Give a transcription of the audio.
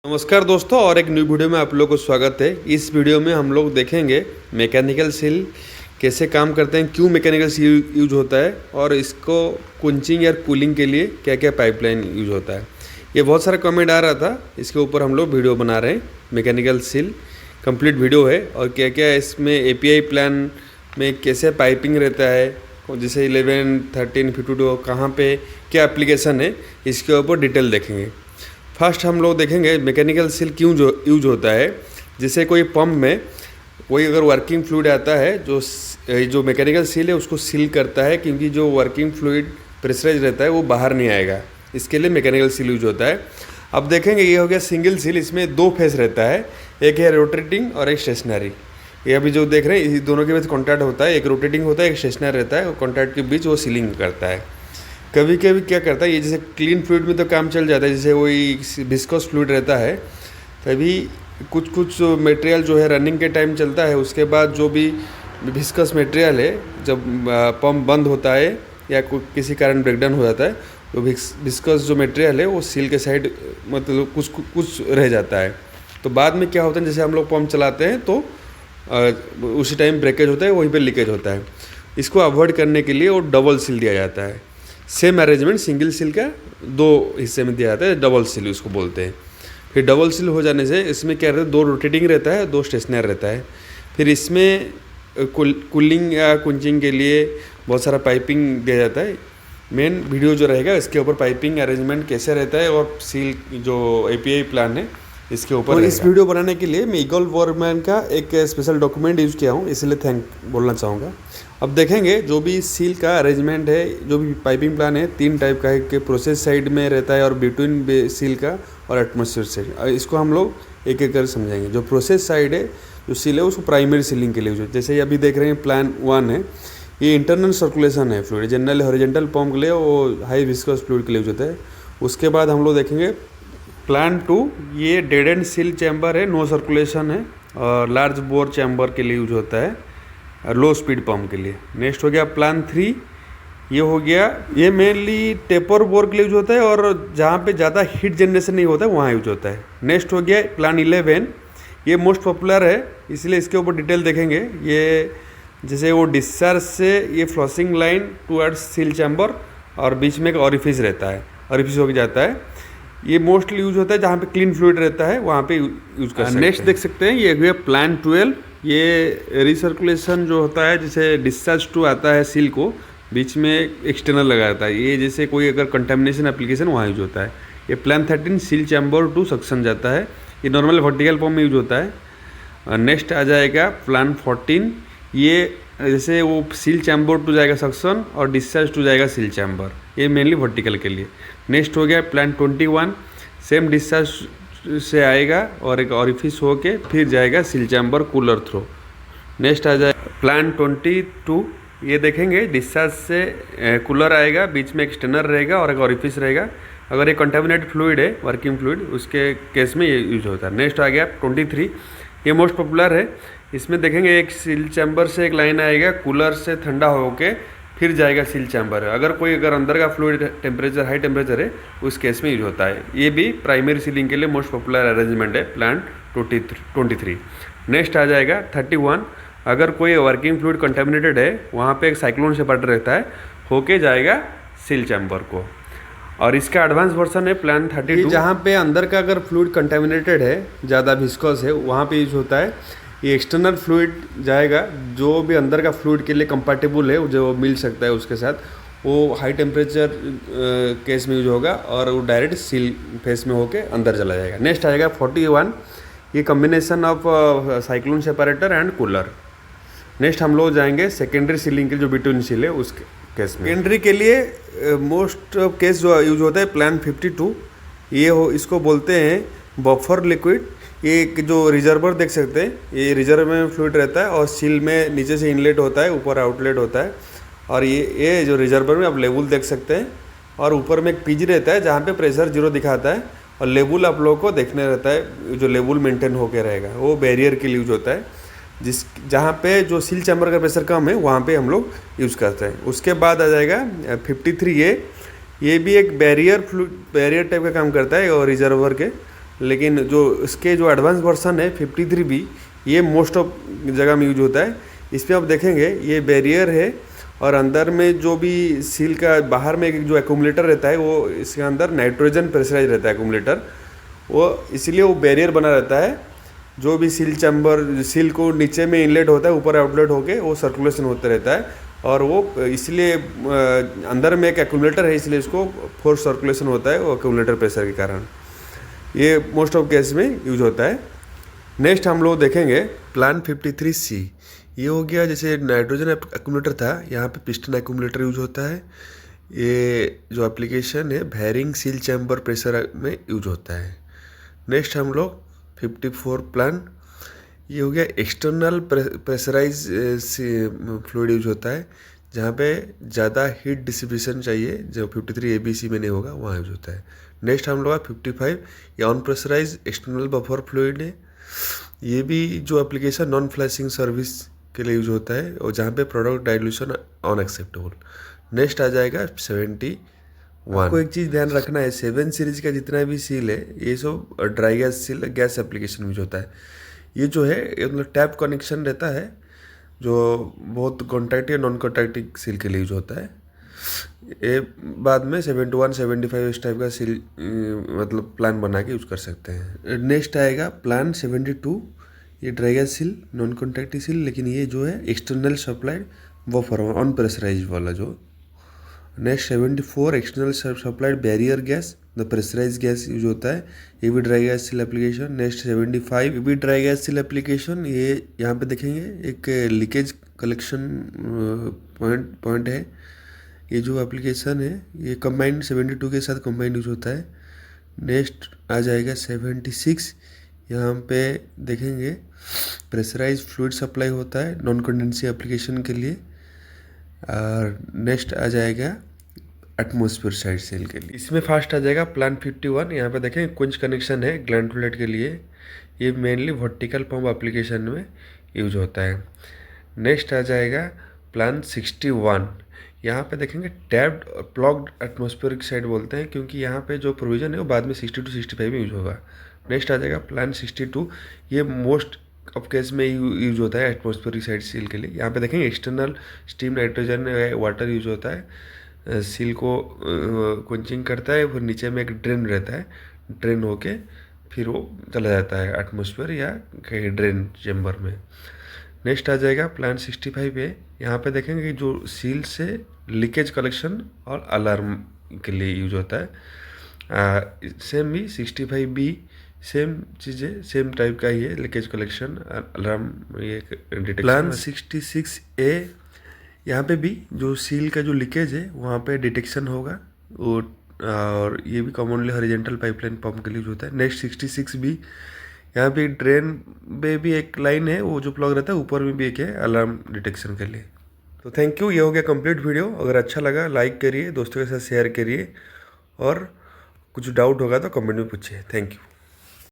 नमस्कार दोस्तों, और एक न्यू वीडियो में आप लोगों को स्वागत है। इस वीडियो में हम लोग देखेंगे मैकेनिकल सील कैसे काम करते हैं, क्यों मैकेनिकल सील यूज होता है और इसको कुंचिंग या कूलिंग के लिए क्या क्या पाइपलाइन यूज होता है। ये बहुत सारा कमेंट आ रहा था, इसके ऊपर हम लोग वीडियो बना रहे हैं। मैकेनिकल सील कंप्लीट वीडियो है और क्या क्या इसमें एपीआई प्लान में कैसे पाइपिंग रहता है, जैसे 11, 13, 52 कहाँ पे क्या एप्लीकेशन है, इसके ऊपर डिटेल देखेंगे। फर्स्ट हम लोग देखेंगे मैकेनिकल सील क्यों यूज होता है। जैसे कोई पंप में कोई अगर वर्किंग फ्लूइड आता है, जो मैकेनिकल सील है उसको सील करता है, क्योंकि जो वर्किंग फ्लूइड प्रेशराइज रहता है वो बाहर नहीं आएगा। इसके लिए मैकेनिकल सील यूज होता है। अब देखेंगे, ये हो गया सिंगल सील। इसमें दो फेस रहता है, एक है रोटेटिंग और एक स्टेशनरी। ये अभी जो देख रहे हैं, इस दोनों के बीच कॉन्टैक्ट होता है। एक रोटेटिंग होता है, एक स्टेशनरी रहता है, और कॉन्टैक्ट के बीच वो सीलिंग करता है। कभी कभी क्या करता है, ये जैसे क्लीन फ्लूइड में तो काम चल जाता है, जैसे वही विस्कोस फ्लूइड रहता है, तभी कुछ मटेरियल जो है रनिंग के टाइम चलता है। उसके बाद जो भी विस्कस मटेरियल है, जब पंप बंद होता है या किसी कारण ब्रेकडाउन हो जाता है, तो विस्कस जो मटेरियल है वो सील के साइड मतलब कुछ रह जाता है। तो बाद में क्या होता है, जैसे हम लोग पंप चलाते हैं तो उसी टाइम ब्रेकेज होता है, वहीं पे लीकेज होता है। इसको अवॉइड करने के लिए वो डबल सील दिया जाता है। सेम अरेंजमेंट सिंगल सील का दो हिस्से में दिया जाता है, डबल सील उसको बोलते हैं। फिर डबल सील हो जाने से इसमें क्या रहता है, दो रोटेटिंग रहता है, दो स्टेशनरी रहता है। फिर इसमें कूलिंग या कुंचिंग के लिए बहुत सारा पाइपिंग दिया जाता है। मेन वीडियो जो रहेगा इसके ऊपर पाइपिंग अरेंजमेंट कैसे रहता है और सील जो एपीआई प्लान है इसके ऊपर। और इस वीडियो बनाने के लिए मैं ईगल वॉरमैन का एक स्पेशल डॉक्यूमेंट यूज़ किया हूँ, इसलिए थैंक बोलना चाहूँगा। अब देखेंगे जो भी सील का अरेंजमेंट है, जो भी पाइपिंग प्लान है, तीन टाइप का है कि प्रोसेस साइड में रहता है और बिटवीन सील का और एटमॉस्फेयर साइड। इसको हम लोग एक एक कर समझेंगे। जो प्रोसेस साइड है, जो सील है, उसको प्राइमरी सीलिंग के लिए यूज। जैसे अभी देख रहे हैं प्लान 1 है, ये इंटरनल सर्कुलेशन है फ्लूइड। जनरल हॉरिजॉन्टल पंप के लिए वो हाई विस्कस फ्लूइड के लिए यूज होता है। उसके बाद हम लोग देखेंगे प्लान 2, ये डेड एंड सील चैम्बर है, नो सर्कुलेशन है और लार्ज बोर चैम्बर के लिए यूज होता है, लो स्पीड पंप के लिए। नेक्स्ट हो गया प्लान 3, ये हो गया, ये मेनली टेपर बोर के लिए यूज होता है और जहाँ पे ज़्यादा हीट जनरेशन नहीं होता है वहाँ यूज होता है। नेक्स्ट हो गया प्लान 11, ये मोस्ट पॉपुलर है, इसलिए इसके ऊपर डिटेल देखेंगे। ये जैसे वो डिस्चार्ज से ये flossing line towards seal chamber और बीच में एक ऑरिफिस रहता है, ऑरिफिस होकर जाता है। ये मोस्टली यूज होता है जहाँ पे क्लीन फ्लूइड रहता है, वहाँ पे यूज कर सकते हैं। नेक्स्ट देख सकते हैं, ये हुआ प्लान 12, ये रिसर्कुलेशन जो होता है, जैसे डिस्चार्ज टू आता है सील को, बीच में एक्सटर्नल लगा रहता है। ये जैसे कोई अगर कंटेमिनेशन एप्लीकेशन वहाँ यूज होता है। ये plan 13, seal chamber to suction जाता है, ये नॉर्मल वर्टिकल पंप में यूज होता है। नेक्स्ट आ जाएगा प्लान 14, ये जैसे वो सील चैम्बर टू जाएगा सक्शन और डिस्चार्ज टू जाएगा सील चैम्बर, ये मेनली वर्टिकल के लिए। नेक्स्ट हो गया प्लान 21, सेम डिस्चार्ज से आएगा और एक ऑरिफिस होके फिर जाएगा seal chamber cooler through. Next आ जाए प्लान 22, ये देखेंगे डिस्चार्ज से कूलर आएगा, बीच में एक स्टेनर रहेगा और एक ऑरिफिस रहेगा। अगर ये कंटामिनेटेड फ्लूइड है, वर्किंग फ्लूइड, उसके केस में ये यूज होता है। नेक्स्ट आ गया 23, ये मोस्ट पॉपुलर है। इसमें देखेंगे एक सील चैम्बर से एक लाइन आएगा, कूलर से ठंडा होके फिर जाएगा सील चैम्बर। अगर अंदर का फ्लूइड टेम्परेचर हाई टेम्परेचर है, उस केस में यूज होता है। ये भी प्राइमरी सीलिंग के लिए मोस्ट पॉपुलर अरेंजमेंट है, प्लान 23। नेक्स्ट आ जाएगा 31, अगर कोई वर्किंग फ्लूइड कंटेमिनेटेड है, वहाँ पे एक साइक्लोन सेपरेटर रहता है, होके जाएगा सील चैम्बर को। और इसका एडवांस वर्जन है प्लान 32, जहाँ पे अंदर का अगर फ्लूइड कंटेमिनेटेड है, ज़्यादा विस्कस है, वहाँ पे यूज होता है। ये एक्सटर्नल फ्लूइड जाएगा, जो भी अंदर का फ्लूइड के लिए कंपैटिबल है, जो मिल सकता है उसके साथ, वो हाई टेम्परेचर केस में यूज होगा और वो डायरेक्ट सील फेस में होके अंदर चला जाएगा। नेक्स्ट आएगा 41, ये combination of cyclone separator and cooler. Next हम लोग जाएंगे सेकेंडरी सीलिंग के जो बिटवीन सील है उस केस में। सेकेंडरी के लिए मोस्ट केस जो यूज होता है प्लान 52, इसको बोलते हैं बफर लिक्विड। ये जो रिजर्वर देख सकते हैं, ये रिजर्व में फ्लूइड रहता है और सील में नीचे से इनलेट होता है, ऊपर आउटलेट होता है। और ये जो रिजर्वर में आप लेवल देख सकते हैं, और ऊपर में एक पिज रहता है जहाँ पे प्रेशर 0 दिखाता है, और लेवल आप लोगों को देखने रहता है, जो लेवल मेंटेन होके रहेगा, वो बैरियर के लिए यूज होता है। जहाँ पे जो सील चैम्बर का प्रेशर कम है, वहाँ पे हम लोग यूज़ करते हैं। उसके बाद आ जाएगा 53, ये भी एक बैरियर टाइप का काम करता है और रिजर्वर के। लेकिन जो इसके जो एडवांस वर्सन है 53B, ये मोस्ट ऑफ जगह में यूज होता है। इसमें आप देखेंगे ये बैरियर है और अंदर में जो भी सील का बाहर में एक जो एक्यूमुलेटर रहता है वो इसके अंदर नाइट्रोजन प्रेशराइज रहता है एक्यूमुलेटर, वो इसलिए वो बैरियर बना रहता है। जो भी सील चैम्बर सील को नीचे में इनलेट होता है, ऊपर आउटलेट होके वो सर्कुलेशन होता रहता है और वो इसलिए अंदर में एक एक्यूमुलेटर है, इसलिए इसको फोर्स सर्कुलेशन होता है वो एक्यूमुलेटर प्रेशर के कारण। ये मोस्ट ऑफ केस में यूज होता है। नेक्स्ट हम लोग देखेंगे प्लान 53C। ये हो गया जैसे नाइट्रोजन एक्यूमुलेटर था, यहाँ पे पिस्टन एक्यूमुलेटर यूज होता है। ये जो एप्लीकेशन है बेयरिंग सील चैम्बर प्रेशर में यूज होता है। नेक्स्ट हम लोग 54 प्लान, ये हो गया एक्सटर्नल प्रेशराइज फ्लूइड यूज होता है, जहाँ पे ज़्यादा हीट डिस्ट्रीब्यूशन चाहिए, जो 53ABC में नहीं होगा वहाँ यूज होता है। नेक्स्ट हम लोग 55, ये unpressurise external buffer fluid है। ये भी जो एप्लीकेशन नॉन फ्लैशिंग सर्विस के लिए यूज होता है और जहाँ पे प्रोडक्ट डाइल्यूशन अनएक्सेप्टेबल। नेक्स्ट आ जाएगा 71। आपको एक चीज़ ध्यान रखना है, 7 सीरीज का जितना भी सील है ये सब dry gas seal gas application use होता है। ये जो है ये मतलब टैप कनेक्शन रहता है, जो बहुत कॉन्टैक्ट या नॉन कॉन्टैक्टिंग सील के लिए यूज होता है। ये बाद में 71, 75 इस टाइप का सील मतलब प्लान बना के यूज कर सकते हैं। नेक्स्ट आएगा प्लान 72, ये dry gas seal non contacting seal, लेकिन ये जो है external supplied buffer unpressurise वाला जो। Next 74, external supplied barrier gas, the pressurise gas use होता है, ये भी dry gas seal application. Next 75, ये भी ड्राई गैस सील एप्लीकेशन। ये यहाँ पे देखेंगे एक लीकेज कलेक्शन पॉइंट है। ये जो एप्लीकेशन है ये कंबाइंड 72 के साथ कंबाइंड यूज होता है। नेक्स्ट आ जाएगा 76, यहाँ पे देखेंगे प्रेशराइज फ्लूइड सप्लाई होता है नॉन कंडेंसी एप्लीकेशन के लिए। और नेक्स्ट आ जाएगा एटमॉस्फेयर साइड सेल के लिए। इसमें फास्ट आ जाएगा प्लान 51, यहाँ पे देखें कुंज कनेक्शन है ग्लैंड के लिए, ये मेनली वर्टिकल पंप एप्लीकेशन में यूज होता है। नेक्स्ट आ जाएगा प्लान 61, यहाँ पे देखेंगे टैप्ड प्लॉग्ड एटमॉस्फेरिक साइड बोलते हैं, क्योंकि यहाँ पे जो प्रोविजन है वो बाद में 62, 65 में यूज होगा। नेक्स्ट आ जाएगा प्लान 62, ये मोस्ट ऑफ केस में यूज होता है एटमॉस्फेरिक साइड सील के लिए। यहाँ पे देखेंगे external steam nitrogen water use होता है, सील को कुंचिंग करता है, फिर नीचे में एक ड्रेन रहता है, ड्रेन होके फिर वो चला जाता है एटमॉस्फेयर या कहीं ड्रेन चेम्बर में। नेक्स्ट आ जाएगा प्लान 65 है, यहाँ पे देखेंगे कि जो सील से लीकेज कलेक्शन और अलार्म के लिए यूज होता है। सेम भी 65B सेम चीज़ें सेम टाइप का ही है, लीकेज कलेक्शन अलार्म ये डिटेक्शन। प्लान 66A, यहाँ पे भी जो सील का जो लीकेज है वहाँ पे डिटेक्शन होगा वो, और ये भी कॉमनली हॉरिजॉन्टल पाइपलाइन पंप के लिए यूज होता है। नेक्स्ट 66B, यहाँ पे ड्रेन पे भी एक लाइन है, वो जो प्लग रहता है ऊपर में भी एक है अलार्म डिटेक्शन के लिए। तो थैंक यू, ये हो गया कंप्लीट वीडियो। अगर अच्छा लगा लाइक करिए, दोस्तों के साथ शेयर करिए, और कुछ डाउट होगा तो कमेंट में पूछिए। Thank you.